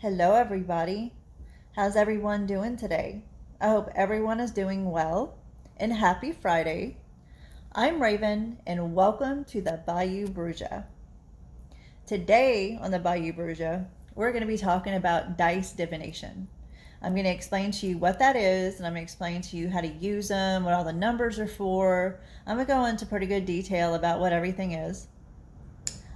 Hello, everybody. How's everyone doing today? I hope everyone is doing well and happy Friday. I'm Raven and welcome to the Bayou Bruxa. Today on the Bayou Bruxa, we're going to be talking about dice divination. I'm going to explain to you what that is, and I'm going to explain to you how to use them, what all the numbers are for. I'm going to go into pretty good detail about what everything is.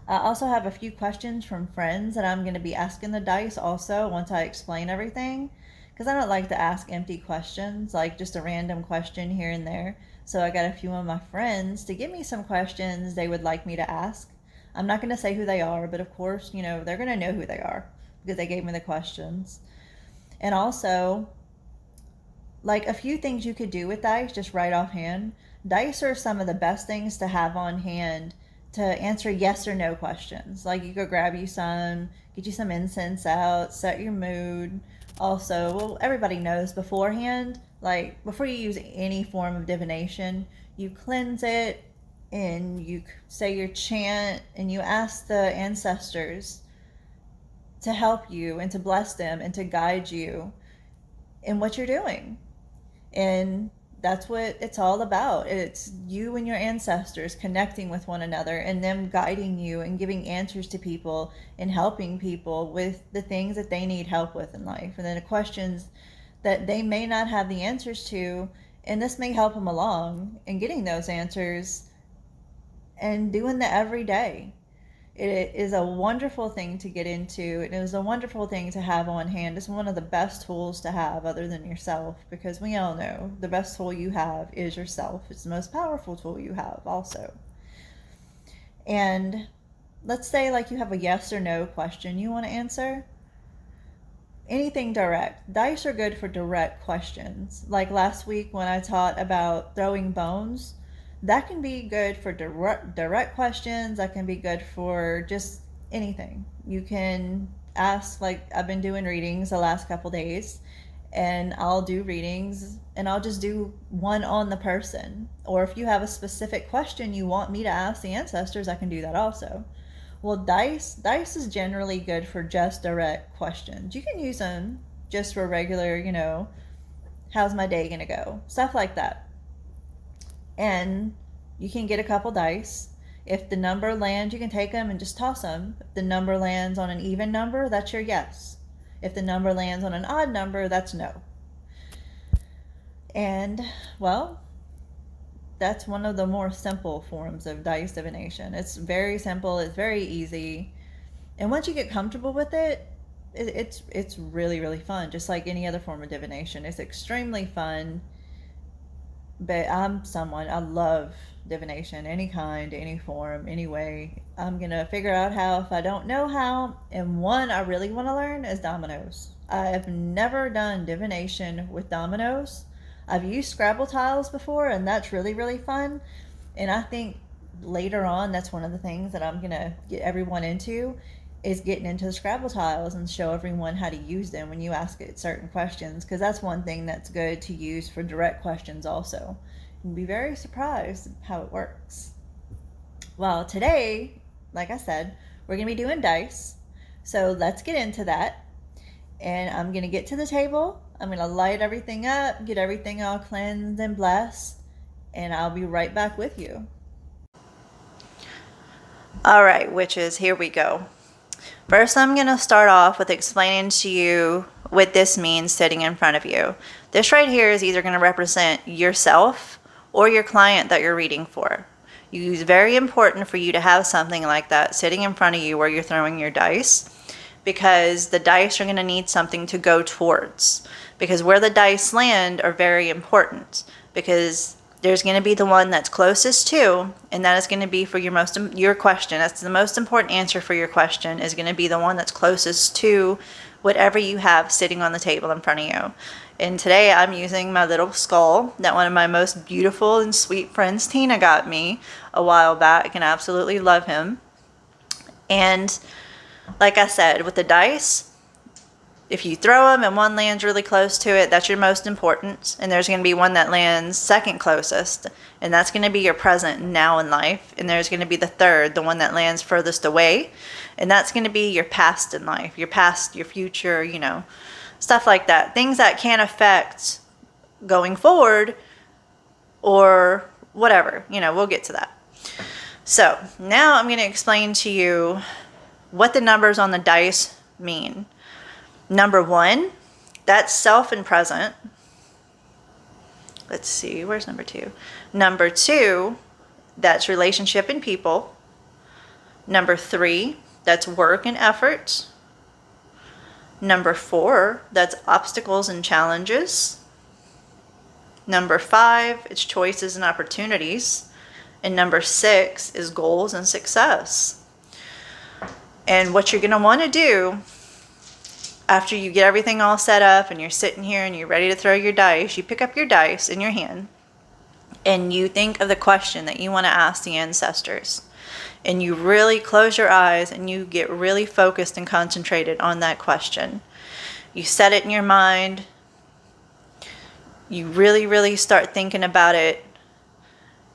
I also have a few questions from friends that I'm going to be asking the dice also once I explain everything. Because I don't like to ask empty questions, like just a random question here and there. So I got a few of my friends to give me some questions they would like me to ask. I'm not going to say who they are, but of course, they're going to know who they are because they gave me the questions. And also, like a few things you could do with dice just right offhand. Dice are some of the best things to have on hand to answer yes or no questions. Like you could grab you some, get you some incense out, set your mood. Also, well, everybody knows beforehand, like before you use any form of divination, you cleanse it and you say your chant and you ask the ancestors to help you and to bless them and to guide you in what you're doing. And that's what it's all about. It's you and your ancestors connecting with one another and them guiding you and giving answers to people and helping people with the things that they need help with in life. And then the questions that they may not have the answers to. And this may help them along in getting those answers and doing the everyday. It is a wonderful thing to get into. It is a wonderful thing to have on hand. It's one of the best tools to have other than yourself because we all know the best tool you have is yourself. It's the most powerful tool you have also. And let's say like you have a yes or no question you want to answer. Anything direct. Dice are good for direct questions. Like last week when I taught about throwing bones, that can be good for direct questions. That can be good for just anything. You can ask, like I've been doing readings the last couple days, and I'll do readings and I'll just do one on the person. Or if you have a specific question you want me to ask the ancestors, I can do that also. Well, dice is generally good for just direct questions. You can use them just for regular, how's my day gonna go? Stuff like that. And you can get a couple dice. If the number lands, you can take them and just toss them. If the number lands on an even number, that's your yes. If the number lands on an odd number, that's no. And, well, that's one of the more simple forms of dice divination. It's very simple, it's very easy. And once you get comfortable with it, it's really, really fun, just like any other form of divination. It's extremely fun. But I love divination, any kind, any form, any way. I'm gonna figure out how if I don't know how. And one I really want to learn is dominoes. I have never done divination with dominoes. I've used Scrabble tiles before, and that's really, really fun. And I think later on, that's one of the things that I'm gonna get everyone into is getting into the Scrabble tiles and show everyone how to use them when you ask it certain questions, because that's one thing that's good to use for direct questions also. You'll be very surprised how it works. Well, today, like I said, we're going to be doing dice. So let's get into that. And I'm going to get to the table. I'm going to light everything up, get everything all cleansed and blessed, and I'll be right back with you. All right, witches, here we go. First, I'm going to start off with explaining to you what this means sitting in front of you. This right here is either going to represent yourself or your client that you're reading for. It's very important for you to have something like that sitting in front of you where you're throwing your dice, because the dice are going to need something to go towards. Because where the dice land are very important, because there's going to be the one that's closest to, and that is going to be for your question. That's the most important answer for your question, is going to be the one that's closest to whatever you have sitting on the table in front of you. And today I'm using my little skull that one of my most beautiful and sweet friends, Tina, got me a while back, and I absolutely love him. And like I said, with the dice, If you throw them and one lands really close to it, that's your most important. And there's going to be one that lands second closest. And that's going to be your present now in life. And there's going to be the third, the one that lands furthest away. And that's going to be your past in life, your past, your future, you know, stuff like that. Things that can affect going forward or whatever. You know, we'll get to that. So now I'm going to explain to you what the numbers on the dice mean. Number 1, that's self and present. Let's see, where's number 2? Number 2, that's relationship and people. Number 3, that's work and effort. Number 4, that's obstacles and challenges. Number 5, it's choices and opportunities. And number 6 is goals and success. And what you're going to want to do after you get everything all set up and you're sitting here and you're ready to throw your dice, you pick up your dice in your hand and you think of the question that you want to ask the ancestors. And you really close your eyes and you get really focused and concentrated on that question. You set it in your mind. You really, really start thinking about it.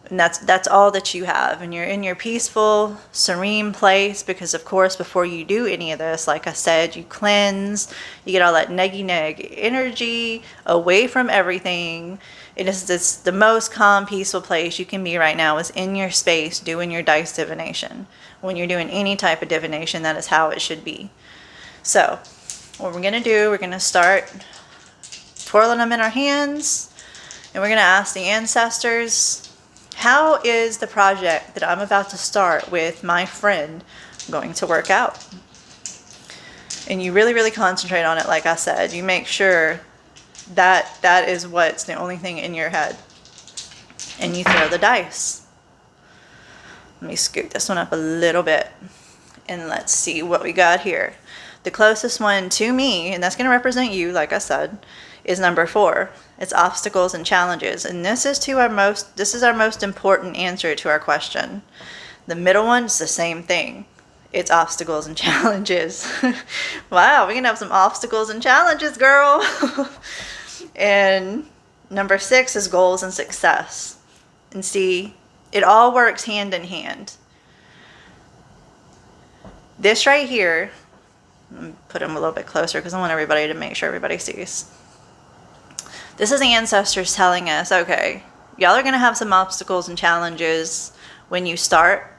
And that's all that you have. And you're in your peaceful, serene place because, of course, before you do any of this, like I said, you cleanse. You get all that neggy energy away from everything. It's the most calm, peaceful place you can be right now is in your space doing your dice divination. When you're doing any type of divination, that is how it should be. So what we're going to do, we're going to start twirling them in our hands. And we're going to ask the ancestors, how is the project that I'm about to start with my friend going to work out? And you really, really concentrate on it, like I said. You make sure that that is what's the only thing in your head. And you throw the dice. Let me scoot this one up a little bit. And let's see what we got here. The closest one to me, and that's going to represent you, like I said, is number 4. It's obstacles and challenges. And this is our most important answer to our question. The middle one is the same thing. It's obstacles and challenges. Wow, we can have some obstacles and challenges, girl. And number 6 is goals and success. And see, it all works hand in hand. This right here, let me put them a little bit closer because I want everybody to make sure everybody sees. This is the ancestors telling us, okay, y'all are going to have some obstacles and challenges when you start.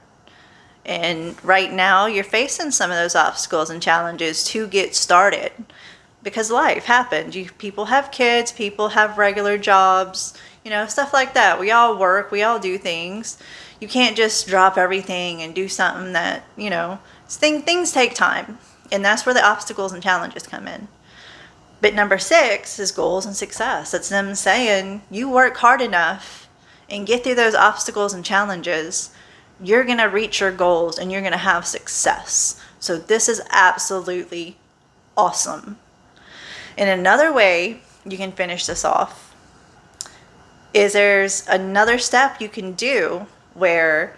And right now you're facing some of those obstacles and challenges to get started because life happened. People have kids, people have regular jobs, you know, stuff like that. We all work, we all do things. You can't just drop everything and do something that, you know, things take time. And that's where the obstacles and challenges come in. But number 6 is goals and success. That's them saying, you work hard enough and get through those obstacles and challenges, you're going to reach your goals and you're going to have success. So this is absolutely awesome. And another way you can finish this off is there's another step you can do where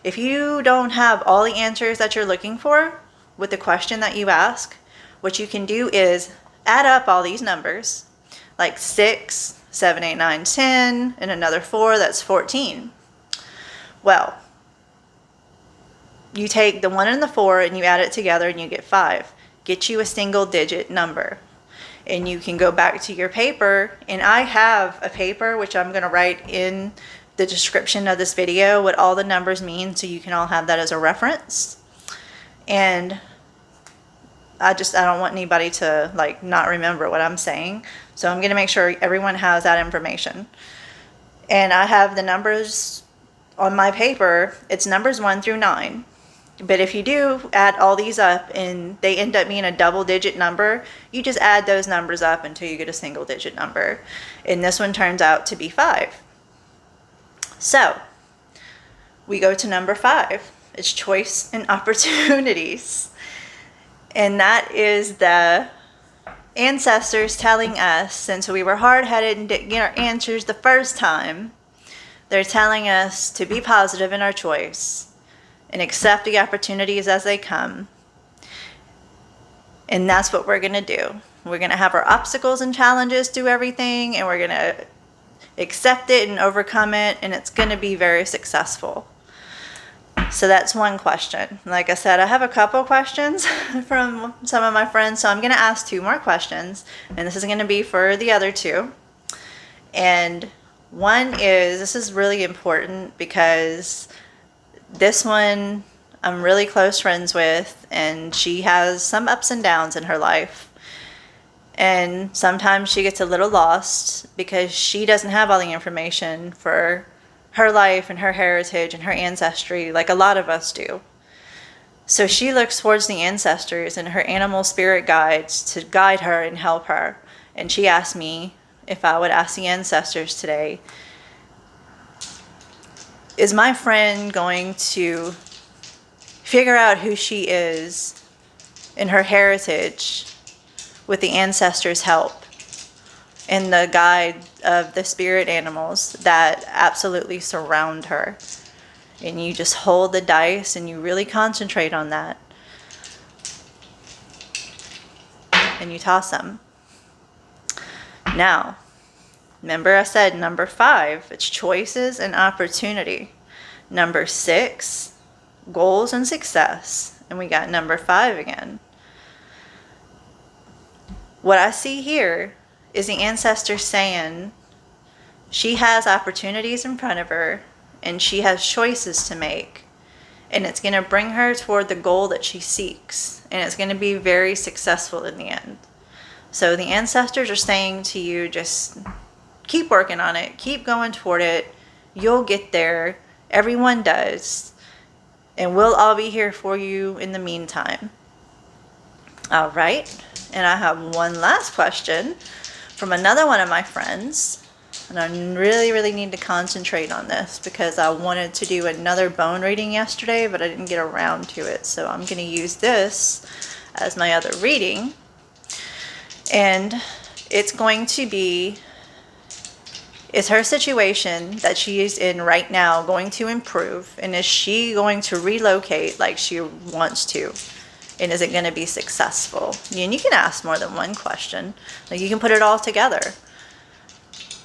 if you don't have all the answers that you're looking for with the question that you ask, what you can do is add up all these numbers, like 6, 7, 8, 9, 10, and another 4, that's 14. Well, you take the 1 and the 4 and you add it together and you get 5. Get you a single digit number. And you can go back to your paper, and I have a paper which I'm going to write in the description of this video what all the numbers mean so you can all have that as a reference. And I don't want anybody to like not remember what I'm saying. So I'm going to make sure everyone has that information. And I have the numbers on my paper. It's numbers 1 through 9. But if you do add all these up and they end up being a double digit number, you just add those numbers up until you get a single digit number. And this one turns out to be 5. So we go to number 5. It's choice and opportunities. And that is the ancestors telling us, since we were hard-headed and didn't get our answers the first time, they're telling us to be positive in our choice and accept the opportunities as they come. And that's what we're going to do. We're going to have our obstacles and challenges through everything, and we're going to accept it and overcome it, and it's going to be very successful. So that's one question. Like I said, I have a couple questions from some of my friends, so I'm going to ask 2 more questions, and this is going to be for the other 2. And one is, this is really important because this one I'm really close friends with, and she has some ups and downs in her life. And sometimes she gets a little lost because she doesn't have all the information for her life and her heritage and her ancestry like a lot of us do. So she looks towards the ancestors and her animal spirit guides to guide her and help her. And she asked me if I would ask the ancestors today, is my friend going to figure out who she is and her heritage with the ancestors' help and the guide of the spirit animals that absolutely surround her? And you just hold the dice and you really concentrate on that. And you toss them. Now, remember I said number 5, it's choices and opportunity. Number 6, goals and success. And we got number 5 again. What I see here is the ancestor saying she has opportunities in front of her and she has choices to make, and it's going to bring her toward the goal that she seeks, and it's going to be very successful in the end. So the ancestors are saying to you, just keep working on it, keep going toward it, you'll get there, everyone does, and we'll all be here for you in the meantime. All right, and I have one last question from another one of my friends, and I really need to concentrate on this because I wanted to do another bone reading yesterday, but I didn't get around to it, so I'm going to use this as my other reading. And it's going to be, is her situation that she is in right now going to improve? And is she going to relocate like she wants to? And is it going to be successful? And you can ask more than one question. Like, you can put it all together.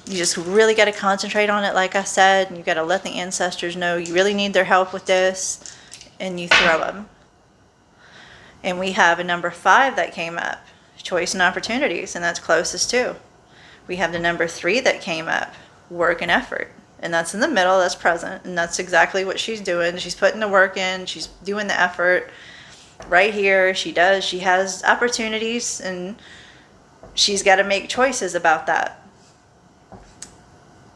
You just really got to concentrate on it, like I said. And you got to let the ancestors know you really need their help with this. And you throw them. And we have a number 5 that came up. Choice and opportunities. And that's closest too. We have the number 3 that came up. Work and effort. And that's in the middle. That's present. And that's exactly what she's doing. She's putting the work in. She's doing the effort. Right here, she has opportunities, and she's got to make choices about that.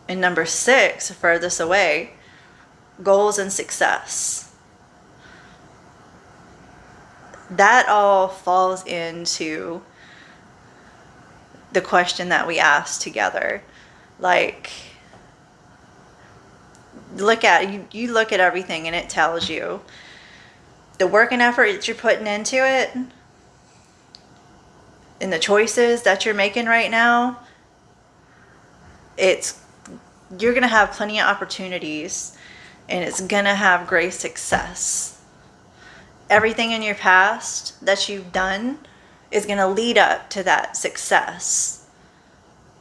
And number 6, furthest away, goals and success. That all falls into the question that we asked together. Like, you look at everything and it tells you the work and effort that you're putting into it and the choices that you're making right now, you're going to have plenty of opportunities, and it's going to have great success. Everything in your past that you've done is going to lead up to that success.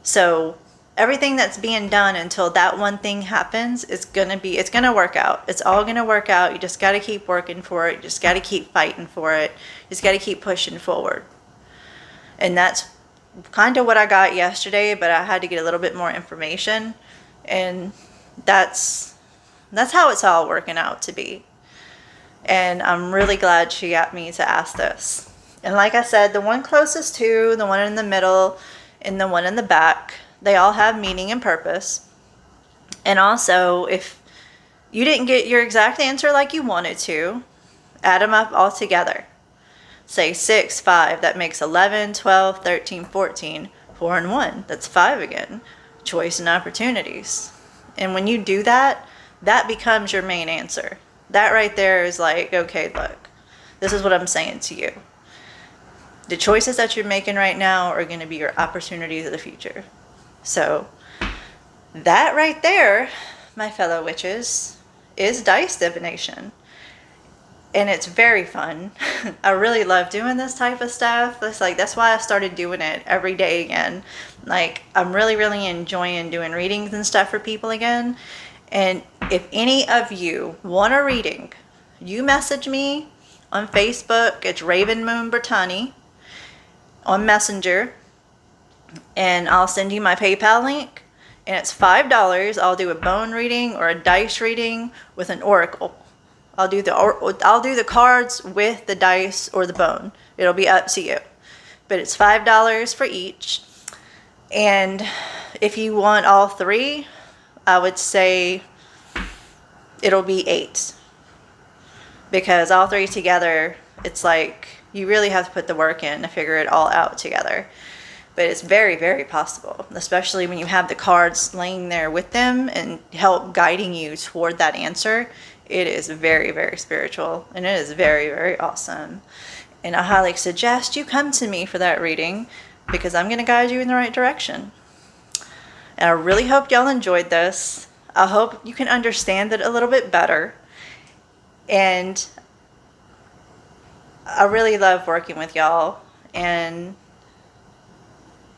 So everything that's being done until that one thing happens it's going to work out. It's all going to work out. You just got to keep working for it. You just got to keep fighting for it. You just got to keep pushing forward. And that's kind of what I got yesterday, but I had to get a little bit more information, and that's how it's all working out to be. And I'm really glad she got me to ask this. And like I said, the one closest to, the one in the middle, and the one in the back, they all have meaning and purpose. And also, if you didn't get your exact answer like you wanted to, add them up all together. Say 6, 5, that makes 11, 12, 13, 14, 4 and 1. That's 5 again. Choice and opportunities. And when you do that, that becomes your main answer. That right there is like, okay, look, this is what I'm saying to you. The choices that you're making right now are going to be your opportunities of the future. So that right there, my fellow witches, is dice divination. and it's very fun. I really love doing this type of stuff. That's why I started doing it every day again. Like, I'm really, really enjoying doing readings and stuff for people again. And if any of you want a reading, you message me on Facebook. It's Raven Moon Brittany on Messenger, and I'll send you my PayPal link. And it's $5. I'll do a bone reading or a dice reading with an oracle. I'll do the cards with the dice or the bone. It'll be up to you. But it's $5 for each. And if you want all three, I would say it'll be $8. Because all three together, it's like you really have to put the work in to figure it all out together. But it's very, very possible, especially when you have the cards laying there with them and help guiding you toward that answer. It is very, very spiritual, and it is very, very awesome. And I highly suggest you come to me for that reading, because I'm going to guide you in the right direction. And I really hope y'all enjoyed this. I hope you can understand it a little bit better. And I really love working with y'all, and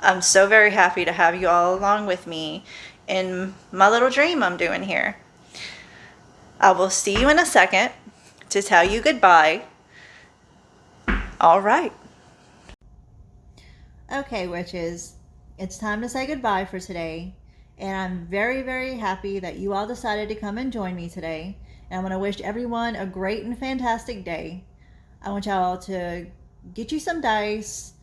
I'm so very happy to have you all along with me in my little dream I'm doing here. I will see you in a second to tell you goodbye. All right. Okay, witches, it's time to say goodbye for today. And I'm very, very happy that you all decided to come and join me today. And I want to wish everyone a great and fantastic day. I want y'all to get you some dice,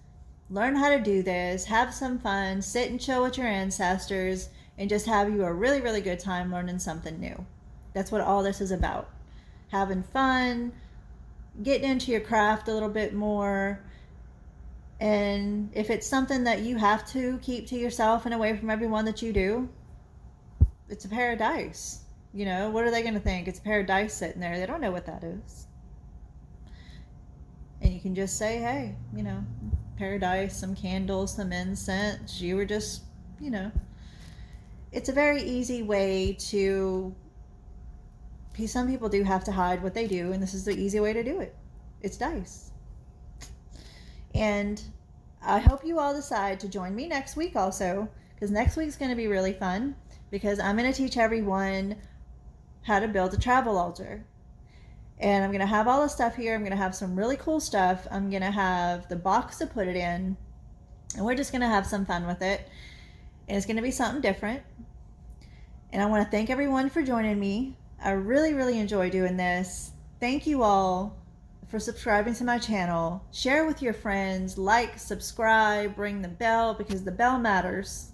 learn how to do this, have some fun, sit and chill with your ancestors, and just have you a really, really good time learning something new. That's what all this is about. Having fun, getting into your craft a little bit more. And if it's something that you have to keep to yourself and away from everyone that you do, it's a pair of dice. You know, what are they going to think? It's a pair of dice sitting there. They don't know what that is. And you can just say, hey, you know, pair of dice, some candles, some incense. You were just, you know. It's a very easy way to... Some people do have to hide what they do, and this is the easy way to do it. It's dice. And I hope you all decide to join me next week also, because next week's going to be really fun, because I'm going to teach everyone how to build a travel altar. And I'm going to have all the stuff here. I'm going to have some really cool stuff. I'm going to have the box to put it in, and we're just going to have some fun with it. And it's going to be something different. And I want to thank everyone for joining me. I really, really enjoy doing this. Thank you all for subscribing to my channel. Share with your friends, like, subscribe, ring the bell, because the bell matters.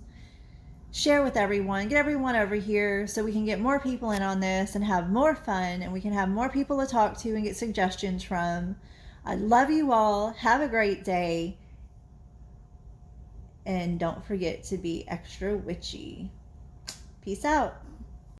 Share with everyone, get everyone over here so we can get more people in on this and have more fun, and we can have more people to talk to and get suggestions from. I love you all. Have a great day. And don't forget to be extra witchy. Peace out.